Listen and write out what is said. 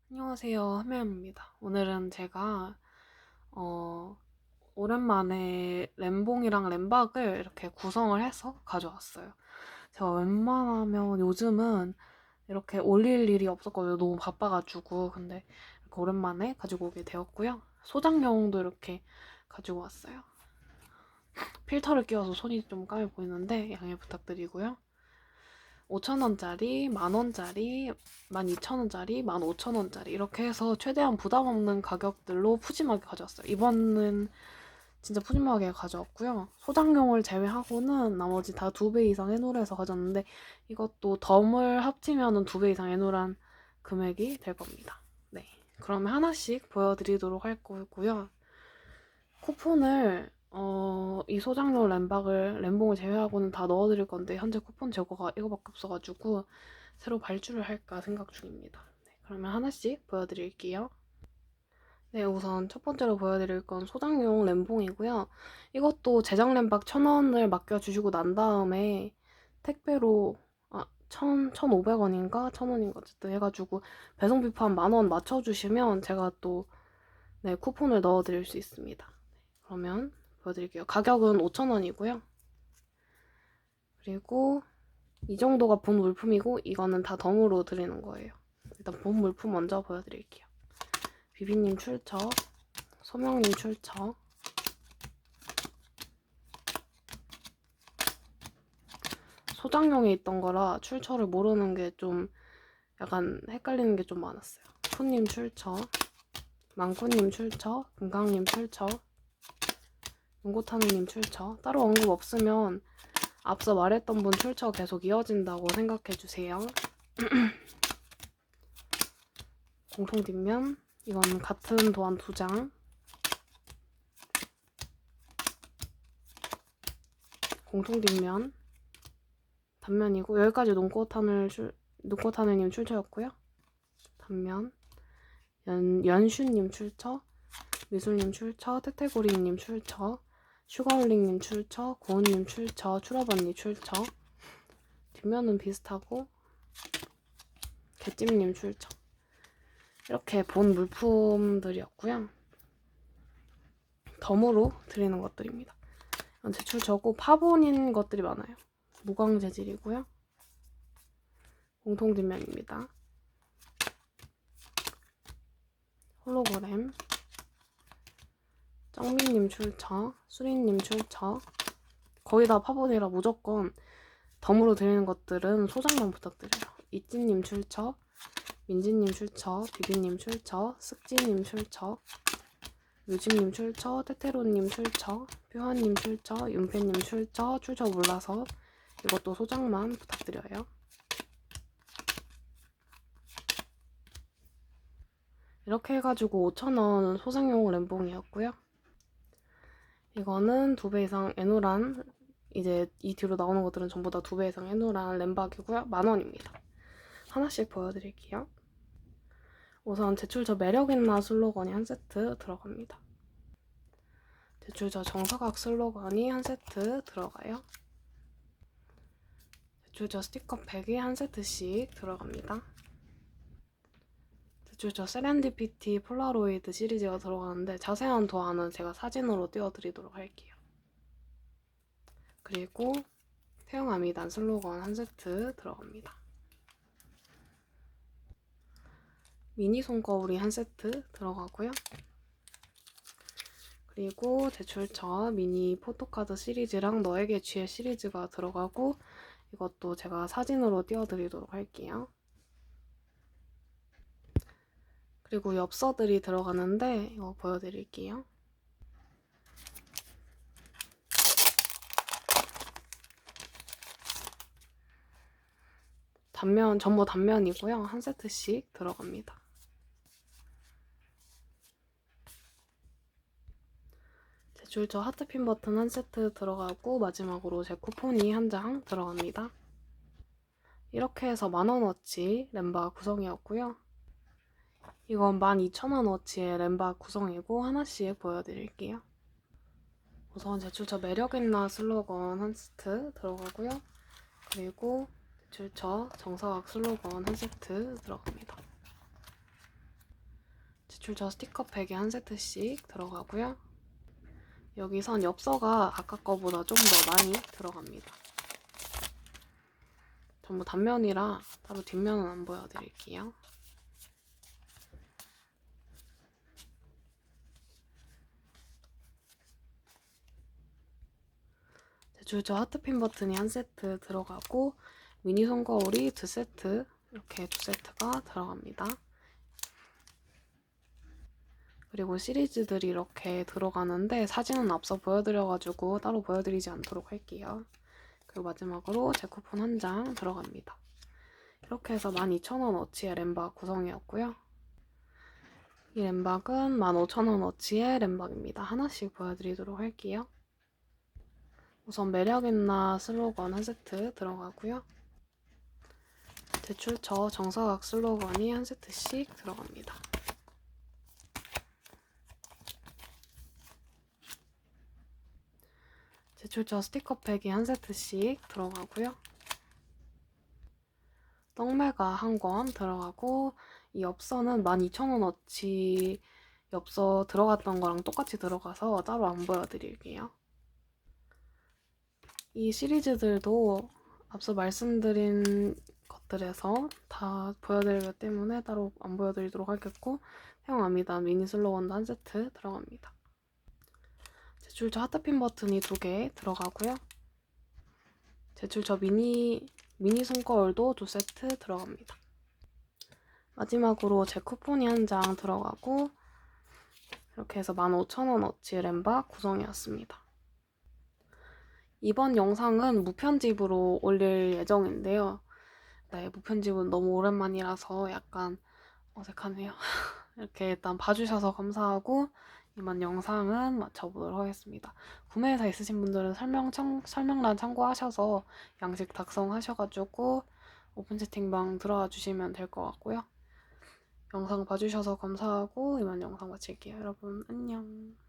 안녕하세요. 한매입니다. 오늘은 제가 어, 오랜만에 램봉이랑 램박을 이렇게 구성을 해서 가져왔어요. 제가 웬만하면 요즘은 이렇게 올릴 일이 없었거든요. 너무 바빠가지고. 근데 이렇게 오랜만에 가지고 오게 되었고요. 소장용도 이렇게 가지고 왔어요. 필터를 끼워서 손이 좀 까매 보이는데 양해 부탁드리고요. 5,000원짜리, 만원짜리, 12,000원짜리, 15,000원짜리 이렇게 해서 최대한 부담 없는 가격들로 푸짐하게 가져왔어요. 이번은 진짜 푸짐하게 가져왔고요. 소장용을 제외하고는 나머지 다 2배 이상 해놓으래서 가져왔는데 이것도 덤을 합치면 2배 이상 해놓으란 금액이 될 겁니다. 네, 그러면 하나씩 보여드리도록 할 거고요. 쿠폰을 이 소장용 램봉을 제외하고는 다 넣어드릴 건데 현재 쿠폰 재고가 이거밖에 없어가지고 새로 발주를 할까 생각 중입니다. 네, 그러면 하나씩 보여드릴게요. 네, 우선 첫 번째로 보여드릴 건 소장용 램봉이고요. 이것도 제작 램박 1,000원을 맡겨주시고 난 다음에 택배로 1,500원인가 1,000원인가 어쨌든 해가지고 배송비 포함 10,000원 맞춰주시면 제가 또 네, 쿠폰을 넣어드릴 수 있습니다. 그러면 보여드릴게요. 가격은 5,000원이고요. 그리고 이 정도가 본 물품이고 이거는 다 덤으로 드리는 거예요. 일단 본 물품 먼저 보여드릴게요. 비비님 출처, 소명님 출처, 소장용에 있던 거라 출처를 모르는 게 좀 약간 헷갈리는 게 좀 많았어요. 푸님 출처, 망쿠님 출처, 금강님 출처, 윤고타누님 출처. 따로 언급 없으면 앞서 말했던 분 출처 계속 이어진다고 생각해주세요. 공통 뒷면, 이건 같은 도안 2장, 공통 뒷면, 단면이고 여기까지 눈꽃하늘님 출처였고요. 단면, 연슈님 출처, 미술님 출처, 태태고리님 출처, 슈가울링님 출처, 고은님 출처, 추러번니 출처. 뒷면은 비슷하고 개찜님 출처. 이렇게 본 물품들이었고요. 덤으로 드리는 것들입니다. 제 출처고 파본인 것들이 많아요. 무광 재질이고요. 공통 뒷면입니다. 홀로그램, 짱민님 출처, 수리님 출처. 거의 다 파본이라 무조건 덤으로 드리는 것들은 소장만 부탁드려요. 이찌님 출처, 민지님 출처, 비비님 출처, 쓱지님 출처, 뮤집님 출처, 테테로님 출처, 표환님 출처, 윤패님 출처 몰라서 이것도 소장만 부탁드려요. 이렇게 해가지고 5,000원 소장용 램봉이었고요. 이거는 2배 이상 애노란, 이제 이 뒤로 나오는 것들은 전부 다 2배 이상 애노란 램박이고요. 10,000원입니다. 하나씩 보여드릴게요. 우선 제출저 매력있나 슬로건이 한 세트 들어갑니다. 제출저 정서각 슬로건이 한 세트 들어가요. 제출저 스티커팩이 한 세트씩 들어갑니다. 제출저 세렌디피티 폴라로이드 시리즈가 들어가는데 자세한 도안은 제가 사진으로 띄워드리도록 할게요. 그리고 태영아미단 슬로건 한 세트 들어갑니다. 미니 손거울이 한 세트 들어가고요. 그리고 제출처 미니 포토카드 시리즈랑 너에게 쥐의 시리즈가 들어가고 이것도 제가 사진으로 띄워드리도록 할게요. 그리고 엽서들이 들어가는데 이거 보여드릴게요. 단면, 전부 단면이고요. 한 세트씩 들어갑니다. 제출처 하트핀 버튼 한 세트 들어가고 마지막으로 제 쿠폰이 한 장 들어갑니다. 이렇게 해서 10,000원어치 램바 구성이었고요. 이건 12,000원어치의 램바 구성이고 하나씩 보여드릴게요. 우선 제출처 매력있나 슬로건 한 세트 들어가고요. 그리고 제출처 정사각 슬로건 한 세트 들어갑니다. 제출처 스티커팩이 한 세트씩 들어가고요. 여기선 엽서가 아까 거보다 좀 더 많이 들어갑니다. 전부 단면이라 따로 뒷면은 안 보여드릴게요. 제출처 하트핀 버튼이 한 세트 들어가고 미니 손거울이 2세트, 이렇게 2세트가 들어갑니다. 그리고 시리즈들이 이렇게 들어가는데 사진은 앞서 보여드려가지고 따로 보여드리지 않도록 할게요. 그리고 마지막으로 제 쿠폰 한 장 들어갑니다. 이렇게 해서 12,000원어치의 램박 구성이었고요. 이 램박은 15,000원어치의 램박입니다. 하나씩 보여드리도록 할게요. 우선 매력있나 슬로건 한 세트 들어가고요. 제출처 정사각 슬로건이 한 세트씩 들어갑니다. 제출처 스티커팩이 한 세트씩 들어가고요. 떡매가 한 권 들어가고 이 엽서는 12,000원어치 엽서 들어갔던 거랑 똑같이 들어가서 따로 안 보여드릴게요. 이 시리즈들도 앞서 말씀드린 것들에서 다 보여드리기 때문에 따로 안 보여드리도록 하겠고 태양 아미단 미니 슬로건도 한 세트 들어갑니다. 제출처 하트핀 버튼이 2개 들어가고요. 제출처 미니 손거울도 2세트 들어갑니다. 마지막으로 제 쿠폰이 한 장 들어가고 이렇게 해서 15,000원어치 램박 구성이었습니다. 이번 영상은 무편집으로 올릴 예정인데요. 네, 무편집은 너무 오랜만이라서 약간 어색하네요. 이렇게 일단 봐주셔서 감사하고 이번 영상은 마쳐보도록 하겠습니다. 구매회사 있으신 분들은 설명란 참고하셔서 양식 작성하셔가지고 오픈 채팅방 들어와 주시면 될 것 같고요. 영상 봐주셔서 감사하고 이만 영상 마칠게요. 여러분 안녕.